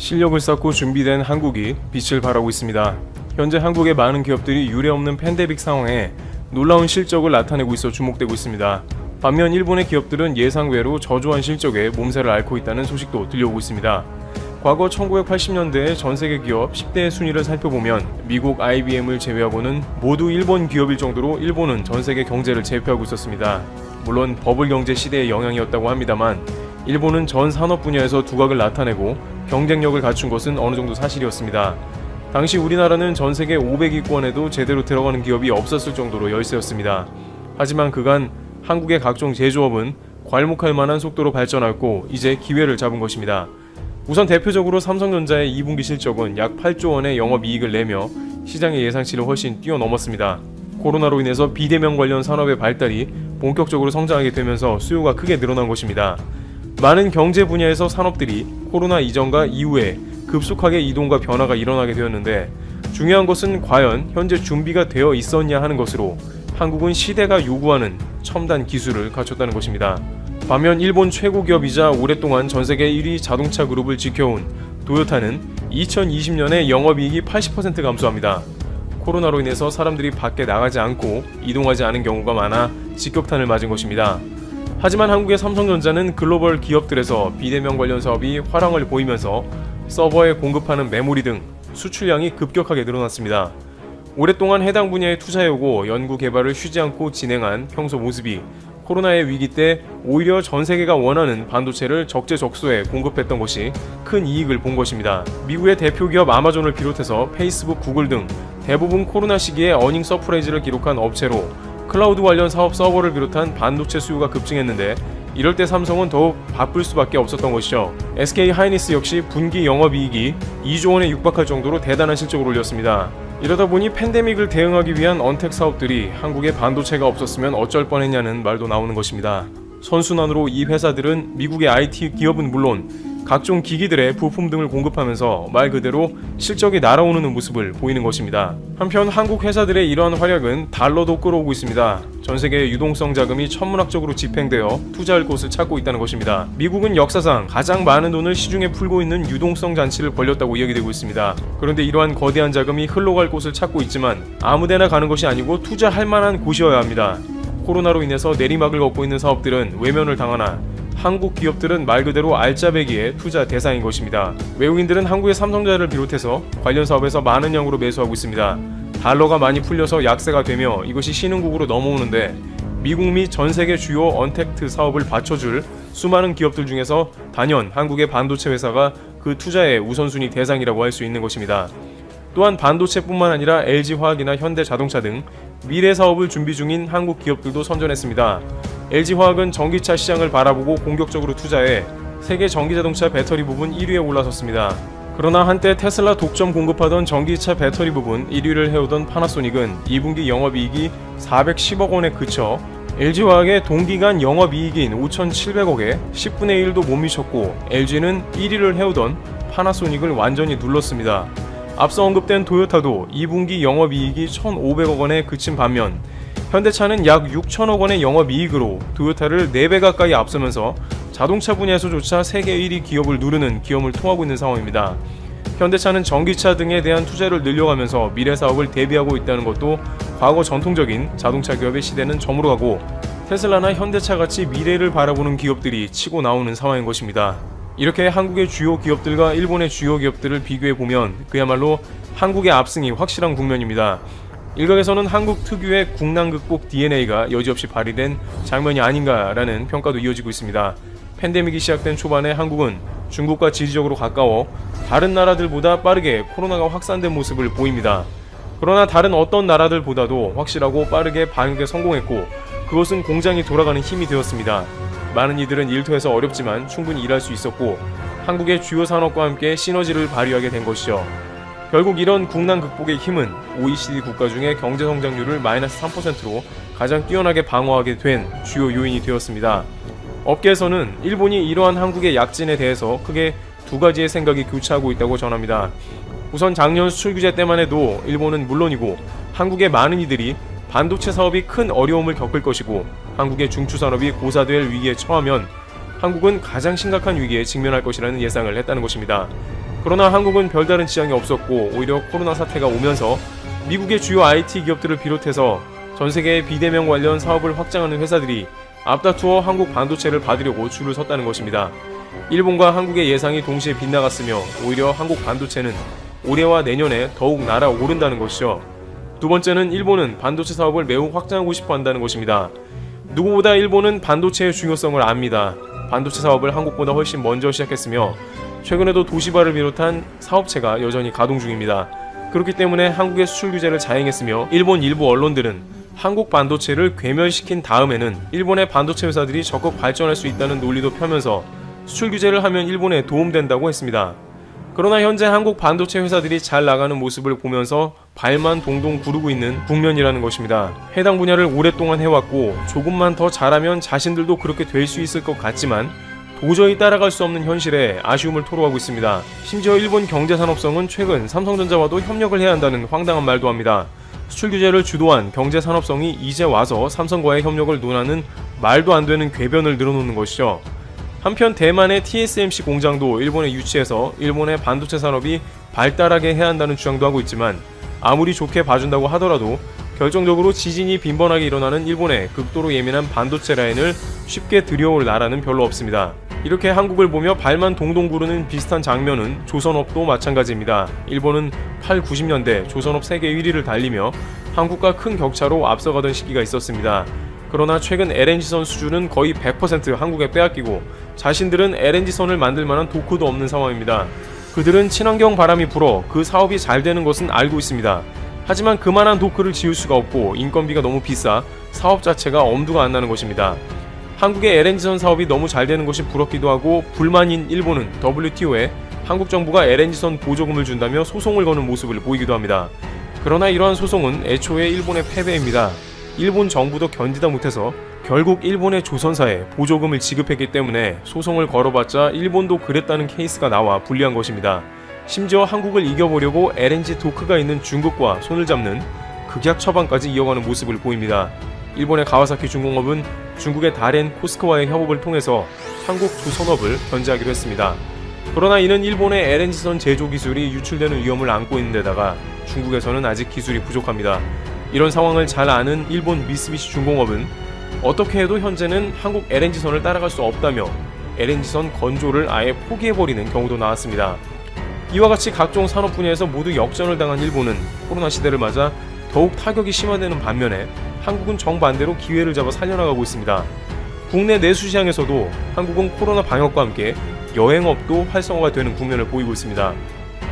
실력을 쌓고 준비된 한국이 빛을 발하고 있습니다. 현재 한국의 많은 기업들이 유례없는 팬데믹 상황에 놀라운 실적을 나타내고 있어 주목되고 있습니다. 반면 일본의 기업들은 예상외로 저조한 실적에 몸살을 앓고 있다는 소식도 들려오고 있습니다. 과거 1980년대의 전세계 기업 10대 순위를 살펴보면 미국 IBM을 제외하고는 모두 일본 기업일 정도로 일본은 전세계 경제를 제패하고 있었습니다. 물론 버블 경제 시대의 영향이었다고 합니다만 일본은 전 산업 분야에서 두각을 나타내고 경쟁력을 갖춘 것은 어느 정도 사실이었습니다. 당시 우리나라는 전세계 500위권에도 제대로 들어가는 기업이 없었을 정도로 열세였습니다. 하지만 그간 한국의 각종 제조업은 괄목할 만한 속도로 발전하고 이제 기회를 잡은 것입니다. 우선 대표적으로 삼성전자의 2분기 실적은 약 8조 원의 영업이익을 내며 시장의 예상치를 훨씬 뛰어넘었습니다. 코로나로 인해서 비대면 관련 산업의 발달이 본격적으로 성장하게 되면서 수요가 크게 늘어난 것입니다. 많은 경제 분야에서 산업들이 코로나 이전과 이후에 급속하게 이동과 변화가 일어나게 되었는데 중요한 것은 과연 현재 준비가 되어 있었냐 하는 것으로 한국은 시대가 요구하는 첨단 기술을 갖췄다는 것입니다. 반면 일본 최고 기업이자 오랫동안 전세계 1위 자동차 그룹을 지켜온 도요타는 2020년에 영업이익이 80% 감소합니다. 코로나로 인해서 사람들이 밖에 나가지 않고 이동하지 않은 경우가 많아 직격탄을 맞은 것입니다. 하지만 한국의 삼성전자는 글로벌 기업들에서 비대면 관련 사업이 화랑을 보이면서 서버에 공급하는 메모리 등 수출량이 급격하게 늘어났습니다. 오랫동안 해당 분야에 투자해오고 연구 개발을 쉬지 않고 진행한 평소 모습이 코로나의 위기 때 오히려 전 세계가 원하는 반도체를 적재적소에 공급했던 것이 큰 이익을 본 것입니다. 미국의 대표 기업 아마존을 비롯해서 페이스북, 구글 등 대부분 코로나 시기에 어닝 서프라이즈를 기록한 업체로 클라우드 관련 사업 서버를 비롯한 반도체 수요가 급증했는데 이럴 때 삼성은 더욱 바쁠 수밖에 없었던 것이죠. SK 하이닉스 역시 분기 영업이익이 2조 원에 육박할 정도로 대단한 실적을 올렸습니다. 이러다 보니 팬데믹을 대응하기 위한 언택 사업들이 한국에 반도체가 없었으면 어쩔 뻔했냐는 말도 나오는 것입니다. 선순환으로 이 회사들은 미국의 IT 기업은 물론 각종 기기들의 부품 등을 공급하면서 말 그대로 실적이 날아오르는 모습을 보이는 것입니다. 한편 한국 회사들의 이러한 활약은 달러도 끌어오고 있습니다. 전세계의 유동성 자금이 천문학적으로 집행되어 투자할 곳을 찾고 있다는 것입니다. 미국은 역사상 가장 많은 돈을 시중에 풀고 있는 유동성 잔치를 벌였다고 이야기되고 있습니다. 그런데 이러한 거대한 자금이 흘러갈 곳을 찾고 있지만 아무데나 가는 것이 아니고 투자할 만한 곳이어야 합니다. 코로나로 인해서 내리막을 걷고 있는 사업들은 외면을 당하나 한국 기업들은 말 그대로 알짜배기의 투자 대상인 것입니다. 외국인들은 한국의 삼성전자를 비롯해서 관련 사업에서 많은 양으로 매수하고 있습니다. 달러가 많이 풀려서 약세가 되며 이것이 신흥국으로 넘어오는데 미국 및 전 세계 주요 언택트 사업을 받쳐줄 수많은 기업들 중에서 단연 한국의 반도체 회사가 그 투자의 우선순위 대상이라고 할 수 있는 것입니다. 또한 반도체뿐만 아니라 LG화학이나 현대자동차 등 미래 사업을 준비 중인 한국 기업들도 선전했습니다. LG화학은 전기차 시장을 바라보고 공격적으로 투자해 세계 전기자동차 배터리 부분 1위에 올라섰습니다. 그러나 한때 테슬라 독점 공급하던 전기차 배터리 부분 1위를 해오던 파나소닉은 2분기 영업이익이 410억 원에 그쳐 LG화학의 동기간 영업이익인 5,700억에 10분의 1도 못 미쳤고 LG는 1위를 해오던 파나소닉을 완전히 눌렀습니다. 앞서 언급된 도요타도 2분기 영업이익이 1,500억 원에 그친 반면 현대차는 약 6천억 원의 영업이익으로 도요타를 4배 가까이 앞서면서 자동차 분야에서조차 세계 1위 기업을 누르는 기염을 통하고 있는 상황입니다. 현대차는 전기차 등에 대한 투자를 늘려가면서 미래 사업을 대비하고 있다는 것도 과거 전통적인 자동차 기업의 시대는 저물어가고 테슬라나 현대차같이 미래를 바라보는 기업들이 치고 나오는 상황인 것입니다. 이렇게 한국의 주요 기업들과 일본의 주요 기업들을 비교해보면 그야말로 한국의 압승이 확실한 국면입니다. 일각에서는 한국 특유의 국난 극복 DNA가 여지없이 발휘된 장면이 아닌가라는 평가도 이어지고 있습니다. 팬데믹이 시작된 초반에 한국은 중국과 지리적으로 가까워 다른 나라들보다 빠르게 코로나가 확산된 모습을 보입니다. 그러나 다른 어떤 나라들보다도 확실하고 빠르게 방역에 성공했고 그것은 공장이 돌아가는 힘이 되었습니다. 많은 이들은 일터에서 어렵지만 충분히 일할 수 있었고 한국의 주요 산업과 함께 시너지를 발휘하게 된 것이죠. 결국 이런 국난 극복의 힘은 OECD 국가 중에 경제 성장률을 마이너스 3%로 가장 뛰어나게 방어하게 된 주요 요인이 되었습니다. 업계에서는 일본이 이러한 한국의 약진에 대해서 크게 두 가지의 생각이 교차하고 있다고 전합니다. 우선 작년 수출 규제 때만 해도 일본은 물론이고 한국의 많은 이들이 반도체 사업이 큰 어려움을 겪을 것이고 한국의 중추산업이 고사될 위기에 처하면 한국은 가장 심각한 위기에 직면할 것이라는 예상을 했다는 것입니다. 그러나 한국은 별다른 지장이 없었고 오히려 코로나 사태가 오면서 미국의 주요 IT 기업들을 비롯해서 전 세계의 비대면 관련 사업을 확장하는 회사들이 앞다투어 한국 반도체를 받으려고 줄을 섰다는 것입니다. 일본과 한국의 예상이 동시에 빗나갔으며 오히려 한국 반도체는 올해와 내년에 더욱 날아오른다는 것이죠. 두 번째는 일본은 반도체 사업을 매우 확장하고 싶어 한다는 것입니다. 누구보다 일본은 반도체의 중요성을 압니다. 반도체 사업을 한국보다 훨씬 먼저 시작했으며 최근에도 도시바를 비롯한 사업체가 여전히 가동 중입니다. 그렇기 때문에 한국의 수출 규제를 자행했으며 일본 일부 언론들은 한국 반도체를 괴멸시킨 다음에는 일본의 반도체 회사들이 적극 발전할 수 있다는 논리도 펴면서 수출 규제를 하면 일본에 도움된다고 했습니다. 그러나 현재 한국 반도체 회사들이 잘 나가는 모습을 보면서 발만 동동 구르고 있는 국면이라는 것입니다. 해당 분야를 오랫동안 해왔고 조금만 더 잘하면 자신들도 그렇게 될 수 있을 것 같지만 도저히 따라갈 수 없는 현실에 아쉬움을 토로하고 있습니다. 심지어 일본 경제산업성은 최근 삼성전자와도 협력을 해야 한다는 황당한 말도 합니다. 수출 규제를 주도한 경제산업성이 이제 와서 삼성과의 협력을 논하는 말도 안 되는 궤변을 늘어놓는 것이죠. 한편 대만의 TSMC 공장도 일본에 유치해서 일본의 반도체 산업이 발달하게 해야 한다는 주장도 하고 있지만 아무리 좋게 봐준다고 하더라도 결정적으로 지진이 빈번하게 일어나는 일본의 극도로 예민한 반도체 라인을 쉽게 들여올 나라는 별로 없습니다. 이렇게 한국을 보며 발만 동동 구르는 비슷한 장면은 조선업도 마찬가지입니다. 일본은 8, 90년대 조선업 세계 1위를 달리며 한국과 큰 격차로 앞서가던 시기가 있었습니다. 그러나 최근 LNG선 수주는 거의 100% 한국에 빼앗기고 자신들은 LNG선을 만들 만한 도크도 없는 상황입니다. 그들은 친환경 바람이 불어 그 사업이 잘 되는 것은 알고 있습니다. 하지만 그만한 도크를 지을 수가 없고 인건비가 너무 비싸 사업 자체가 엄두가 안 나는 것입니다. 한국의 LNG선 사업이 너무 잘 되는 것이 부럽기도 하고 불만인 일본은 WTO에 한국 정부가 LNG선 보조금을 준다며 소송을 거는 모습을 보이기도 합니다. 그러나 이러한 소송은 애초에 일본의 패배입니다. 일본 정부도 견디다 못해서 결국 일본의 조선사에 보조금을 지급했기 때문에 소송을 걸어봤자 일본도 그랬다는 케이스가 나와 불리한 것입니다. 심지어 한국을 이겨보려고 LNG 도크가 있는 중국과 손을 잡는 극약 처방까지 이어가는 모습을 보입니다. 일본의 가와사키 중공업은 중국의 다렌 코스코와의 협업을 통해서 한국 조선업을 견제하기로 했습니다. 그러나 이는 일본의 LNG선 제조 기술이 유출되는 위험을 안고 있는 데다가 중국에서는 아직 기술이 부족합니다. 이런 상황을 잘 아는 일본 미쓰비시 중공업은 어떻게 해도 현재는 한국 LNG선을 따라갈 수 없다며 LNG선 건조를 아예 포기해버리는 경우도 나왔습니다. 이와 같이 각종 산업 분야에서 모두 역전을 당한 일본은 코로나 시대를 맞아 더욱 타격이 심화되는 반면에 한국은 정반대로 기회를 잡아 살려나가고 있습니다. 국내 내수 시장에서도 한국은 코로나 방역과 함께 여행업도 활성화가 되는 국면을 보이고 있습니다.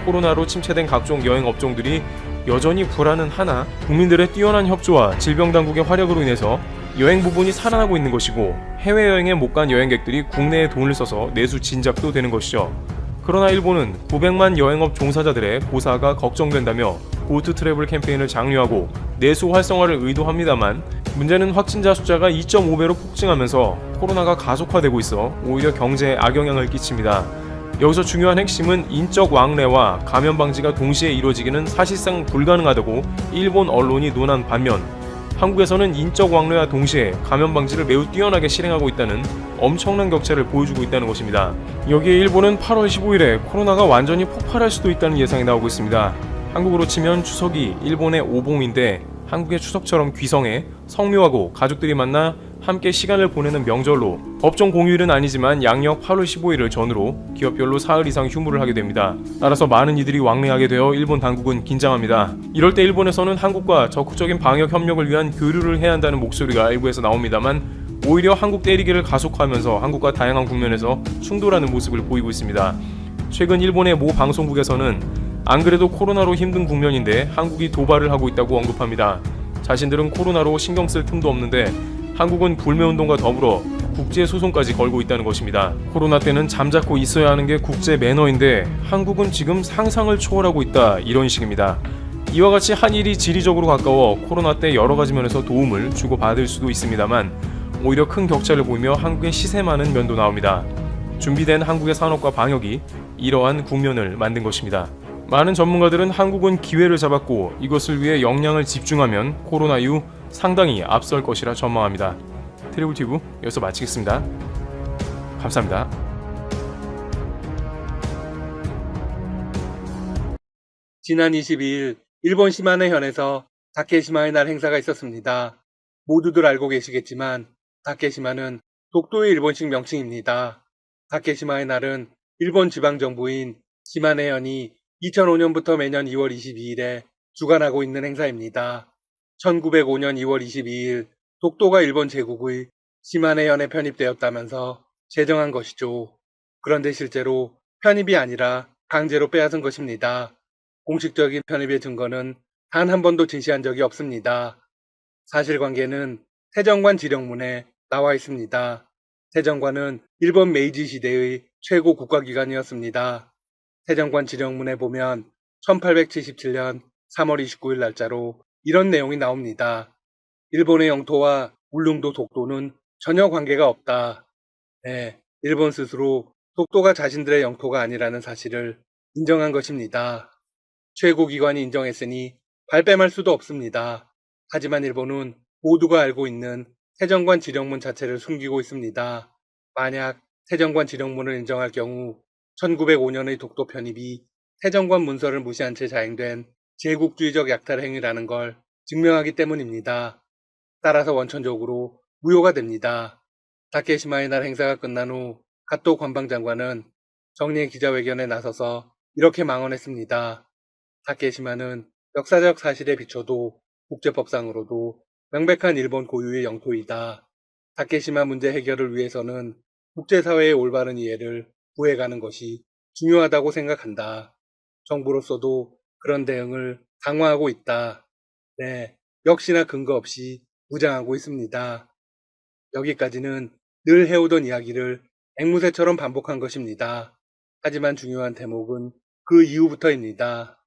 코로나로 침체된 각종 여행 업종들이 여전히 불안은 하나 국민들의 뛰어난 협조와 질병당국의 활약으로 인해서 여행 부분이 살아나고 있는 것이고 해외여행에 못 간 여행객들이 국내에 돈을 써서 내수 진작도 되는 것이죠. 그러나 일본은 900만 여행업 종사자들의 고사가 걱정된다며 고투 트래블 캠페인을 장려하고 내수 활성화를 의도합니다만 문제는 확진자 숫자가 2.5배로 폭증하면서 코로나가 가속화되고 있어 오히려 경제에 악영향을 끼칩니다. 여기서 중요한 핵심은 인적 왕래와 감염 방지가 동시에 이루어지기는 사실상 불가능하다고 일본 언론이 논한 반면 한국에서는 인적 왕래와 동시에 감염 방지를 매우 뛰어나게 실행하고 있다는 엄청난 격차를 보여주고 있다는 것입니다. 여기에 일본은 8월 15일에 코로나가 완전히 폭발할 수도 있다는 예상이 나오고 있습니다. 한국으로 치면 추석이 일본의 오봉인데 한국의 추석처럼 귀성해 성묘하고 가족들이 만나 함께 시간을 보내는 명절로 법정 공휴일은 아니지만 양력 8월 15일을 전후로 기업별로 사흘 이상 휴무를 하게 됩니다. 따라서 많은 이들이 왕래하게 되어 일본 당국은 긴장합니다. 이럴 때 일본에서는 한국과 적극적인 방역 협력을 위한 교류를 해야 한다는 목소리가 일부에서 나옵니다만 오히려 한국 때리기를 가속화하면서 한국과 다양한 국면에서 충돌하는 모습을 보이고 있습니다. 최근 일본의 모 방송국에서는 안 그래도 코로나로 힘든 국면인데 한국이 도발을 하고 있다고 언급합니다. 자신들은 코로나로 신경 쓸 틈도 없는데 한국은 불매운동과 더불어 국제소송까지 걸고 있다는 것입니다. 코로나 때는 잠자코 있어야 하는 게 국제 매너인데 한국은 지금 상상을 초월하고 있다, 이런 식입니다. 이와 같이 한일이 지리적으로 가까워 코로나 때 여러 가지 면에서 도움을 주고받을 수도 있습니다만 오히려 큰 격차를 보이며 한국의 시샘하는 면도 나옵니다. 준비된 한국의 산업과 방역이 이러한 국면을 만든 것입니다. 많은 전문가들은 한국은 기회를 잡았고 이것을 위해 역량을 집중하면 코로나 이후 상당히 앞설 것이라 전망합니다. 트리블튜브 여기서 마치겠습니다. 감사합니다. 지난 22일 일본 시마네현에서 다케시마의 날 행사가 있었습니다. 모두들 알고 계시겠지만 다케시마는 독도의 일본식 명칭입니다. 다케시마의 날은 일본 지방정부인 시마네현이 2005년부터 매년 2월 22일에 주관하고 있는 행사입니다. 1905년 2월 22일 독도가 일본 제국의 시마네현에 편입되었다면서 제정한 것이죠. 그런데 실제로 편입이 아니라 강제로 빼앗은 것입니다. 공식적인 편입의 증거는 단 한 번도 제시한 적이 없습니다. 사실관계는 태정관 지령문에 나와 있습니다. 태정관은 일본 메이지 시대의 최고 국가기관이었습니다. 태정관 지령문에 보면 1877년 3월 29일 날짜로 이런 내용이 나옵니다. 일본의 영토와 울릉도 독도는 전혀 관계가 없다. 네, 일본 스스로 독도가 자신들의 영토가 아니라는 사실을 인정한 것입니다. 최고기관이 인정했으니 발뺌할 수도 없습니다. 하지만 일본은 모두가 알고 있는 태정관 지령문 자체를 숨기고 있습니다. 만약 태정관 지령문을 인정할 경우 1905년의 독도 편입이 태정관 문서를 무시한 채 자행된 제국주의적 약탈 행위라는 걸 증명하기 때문입니다. 따라서 원천적으로 무효가 됩니다. 다케시마의 날 행사가 끝난 후 가토 관방장관은 정례 기자회견에 나서서 이렇게 망언했습니다. 다케시마는 역사적 사실에 비춰도 국제법상으로도 명백한 일본 고유의 영토이다. 다케시마 문제 해결을 위해서는 국제사회의 올바른 이해를 구해가는 것이 중요하다고 생각한다. 정부로서도 그런 대응을 강화하고 있다. 네, 역시나 근거 없이 무장하고 있습니다. 여기까지는 늘 해오던 이야기를 앵무새처럼 반복한 것입니다. 하지만 중요한 대목은 그 이후부터입니다.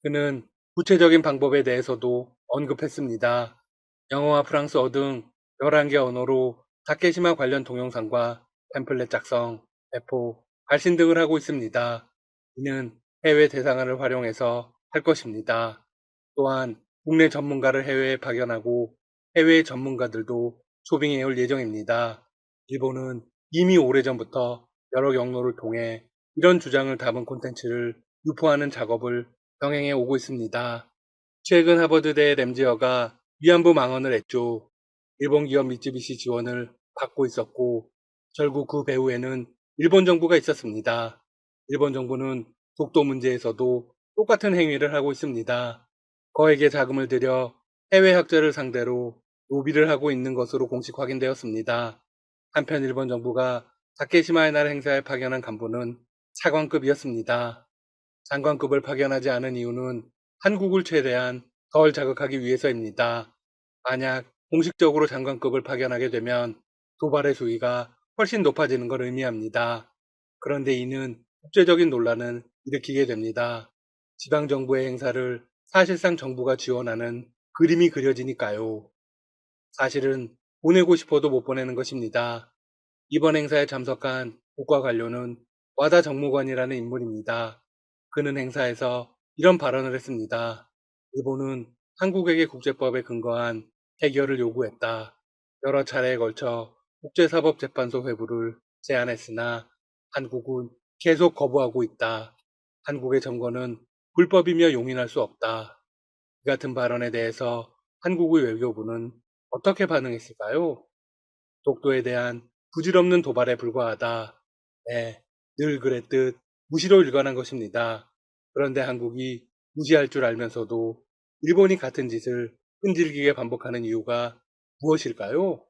그는 구체적인 방법에 대해서도 언급했습니다. 영어와 프랑스어 등 11개 언어로 다케시마 관련 동영상과 팸플렛 작성, 배포, 발신 등을 하고 있습니다. 이는 해외 대사관을 활용해서 할 것입니다. 또한 국내 전문가를 해외에 파견하고 해외 전문가들도 초빙해 올 예정입니다. 일본은 이미 오래전부터 여러 경로를 통해 이런 주장을 담은 콘텐츠를 유포하는 작업을 병행해 오고 있습니다. 최근 하버드대 램지어가 위안부 망언을 했죠. 일본 기업 미쯔비시 지원을 받고 있었고 결국 그 배후에는 일본 정부가 있었습니다. 일본 정부는 독도 문제에서도 똑같은 행위를 하고 있습니다. 거액의 자금을 들여 해외 학자를 상대로 로비를 하고 있는 것으로 공식 확인되었습니다. 한편 일본 정부가 다케시마의 날 행사에 파견한 간부는 차관급이었습니다. 장관급을 파견하지 않은 이유는 한국을 최대한 덜 자극하기 위해서입니다. 만약 공식적으로 장관급을 파견하게 되면 도발의 수위가 훨씬 높아지는 걸 의미합니다. 그런데 이는 국제적인 논란을 일으키게 됩니다. 지방정부의 행사를 사실상 정부가 지원하는 그림이 그려지니까요. 사실은 보내고 싶어도 못 보내는 것입니다. 이번 행사에 참석한 국가 관료는 와다 정무관이라는 인물입니다. 그는 행사에서 이런 발언을 했습니다. 일본은 한국에게 국제법에 근거한 해결을 요구했다. 여러 차례에 걸쳐 국제사법재판소 회부를 제안했으나 한국은 계속 거부하고 있다. 한국의 점거는 불법이며 용인할 수 없다. 이 같은 발언에 대해서 한국의 외교부는 어떻게 반응했을까요? 독도에 대한 부질없는 도발에 불과하다. 네, 늘 그랬듯 무시로 일관한 것입니다. 그런데 한국이 무시할 줄 알면서도 일본이 같은 짓을 끈질기게 반복하는 이유가 무엇일까요?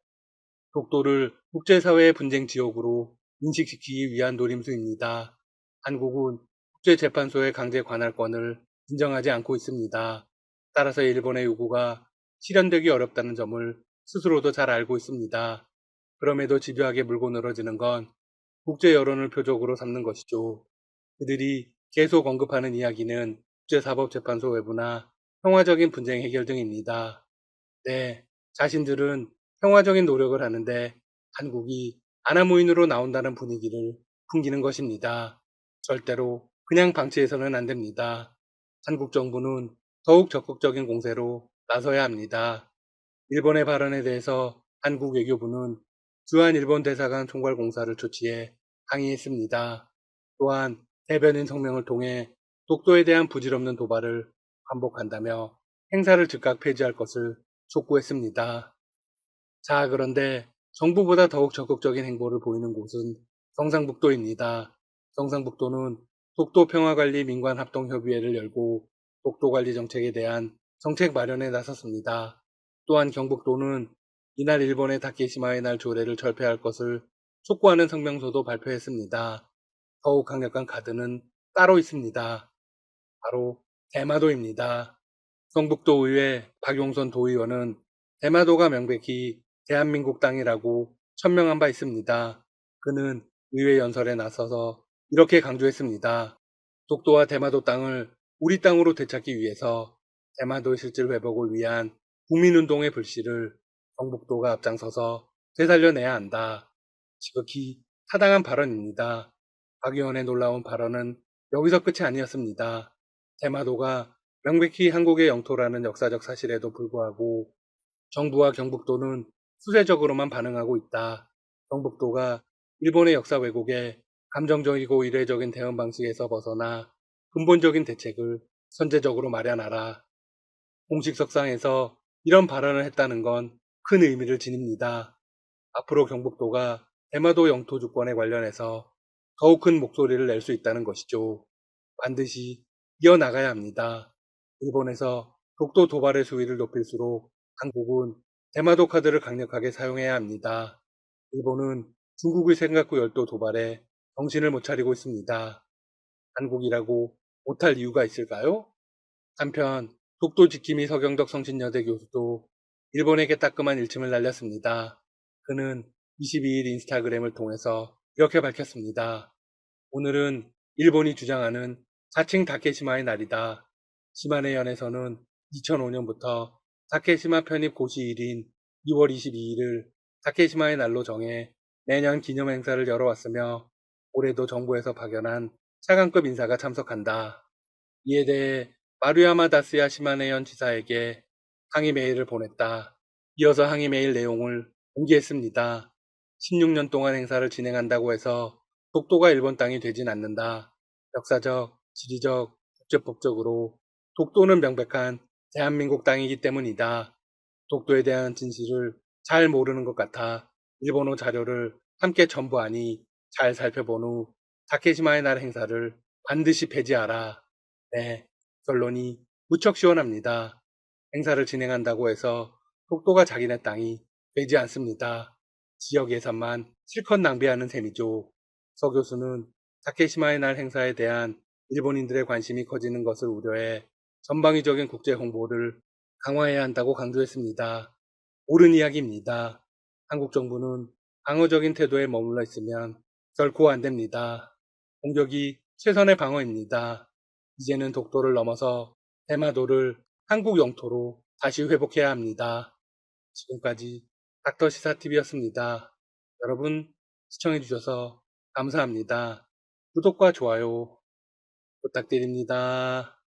독도를 국제사회의 분쟁 지역으로 인식시키기 위한 노림수입니다. 한국은 국제재판소의 강제 관할권을 인정하지 않고 있습니다. 따라서 일본의 요구가 실현되기 어렵다는 점을 스스로도 잘 알고 있습니다. 그럼에도 집요하게 물고 늘어지는 건 국제 여론을 표적으로 삼는 것이죠. 그들이 계속 언급하는 이야기는 국제사법재판소 외부나 평화적인 분쟁 해결 등입니다. 네, 자신들은 평화적인 노력을 하는데 한국이 아나무인으로 나온다는 분위기를 풍기는 것입니다. 절대로 그냥 방치해서는 안 됩니다. 한국 정부는 더욱 적극적인 공세로 나서야 합니다. 일본의 발언에 대해서 한국 외교부는 주한 일본 대사관 총괄공사를 조치해 항의했습니다. 또한 대변인 성명을 통해 독도에 대한 부질없는 도발을 반복한다며 행사를 즉각 폐지할 것을 촉구했습니다. 자, 그런데 정부보다 더욱 적극적인 행보를 보이는 곳은 경상북도입니다. 경상북도는 독도평화관리 민관합동협의회를 열고 독도관리 정책에 대한 정책 마련에 나섰습니다. 또한 경북도는 이날 일본의 다케시마의 날 조례를 철폐할 것을 촉구하는 성명서도 발표했습니다. 더욱 강력한 카드는 따로 있습니다. 바로 대마도입니다. 경북도의회 박용선 도의원은 대마도가 명백히 대한민국 땅이라고 천명한 바 있습니다. 그는 의회 연설에 나서서 이렇게 강조했습니다. 독도와 대마도 땅을 우리 땅으로 되찾기 위해서 대마도의 실질 회복을 위한 국민운동의 불씨를 경북도가 앞장서서 되살려내야 한다. 지극히 타당한 발언입니다. 박 의원의 놀라운 발언은 여기서 끝이 아니었습니다. 대마도가 명백히 한국의 영토라는 역사적 사실에도 불구하고 정부와 경북도는 수세적으로만 반응하고 있다. 경북도가 일본의 역사 왜곡에 감정적이고 이례적인 대응 방식에서 벗어나 근본적인 대책을 선제적으로 마련하라. 공식 석상에서 이런 발언을 했다는 건 큰 의미를 지닙니다. 앞으로 경북도가 대마도 영토 주권에 관련해서 더욱 큰 목소리를 낼 수 있다는 것이죠. 반드시 이어나가야 합니다. 일본에서 독도 도발의 수위를 높일수록 한국은 대마도 카드를 강력하게 사용해야 합니다. 일본은 중국의 생각구 열도 도발에 정신을 못 차리고 있습니다. 한국이라고 못할 이유가 있을까요? 한편 독도 지킴이 서경덕 성신여대 교수도 일본에게 따끔한 일침을 날렸습니다. 그는 22일 인스타그램을 통해서 이렇게 밝혔습니다. 오늘은 일본이 주장하는 자칭 다케시마의 날이다. 시마네현에서는 2005년부터 다케시마 편입 고시일인 2월 22일을 다케시마의 날로 정해 매년 기념 행사를 열어왔으며 올해도 정부에서 파견한 차관급 인사가 참석한다. 이에 대해 마루야마 다스야 시마네현 지사에게 항의 메일을 보냈다. 이어서 항의 메일 내용을 공개했습니다. 16년 동안 행사를 진행한다고 해서 독도가 일본 땅이 되진 않는다. 역사적, 지리적, 국제법적으로 독도는 명백한 대한민국 땅이기 때문이다. 독도에 대한 진실을 잘 모르는 것 같아 일본어 자료를 함께 첨부하니 잘 살펴본 후 다케시마의 날 행사를 반드시 폐지하라. 네, 결론이 무척 시원합니다. 행사를 진행한다고 해서 독도가 자기네 땅이 되지 않습니다. 지역 예산만 실컷 낭비하는 셈이죠. 서 교수는 다케시마의 날 행사에 대한 일본인들의 관심이 커지는 것을 우려해 전방위적인 국제 홍보를 강화해야 한다고 강조했습니다. 옳은 이야기입니다. 한국 정부는 방어적인 태도에 머물러 있으면 결코 안 됩니다. 공격이 최선의 방어입니다. 이제는 독도를 넘어서 대마도를 한국 영토로 다시 회복해야 합니다. 지금까지 닥터시사TV였습니다. 여러분 시청해주셔서 감사합니다. 구독과 좋아요 부탁드립니다.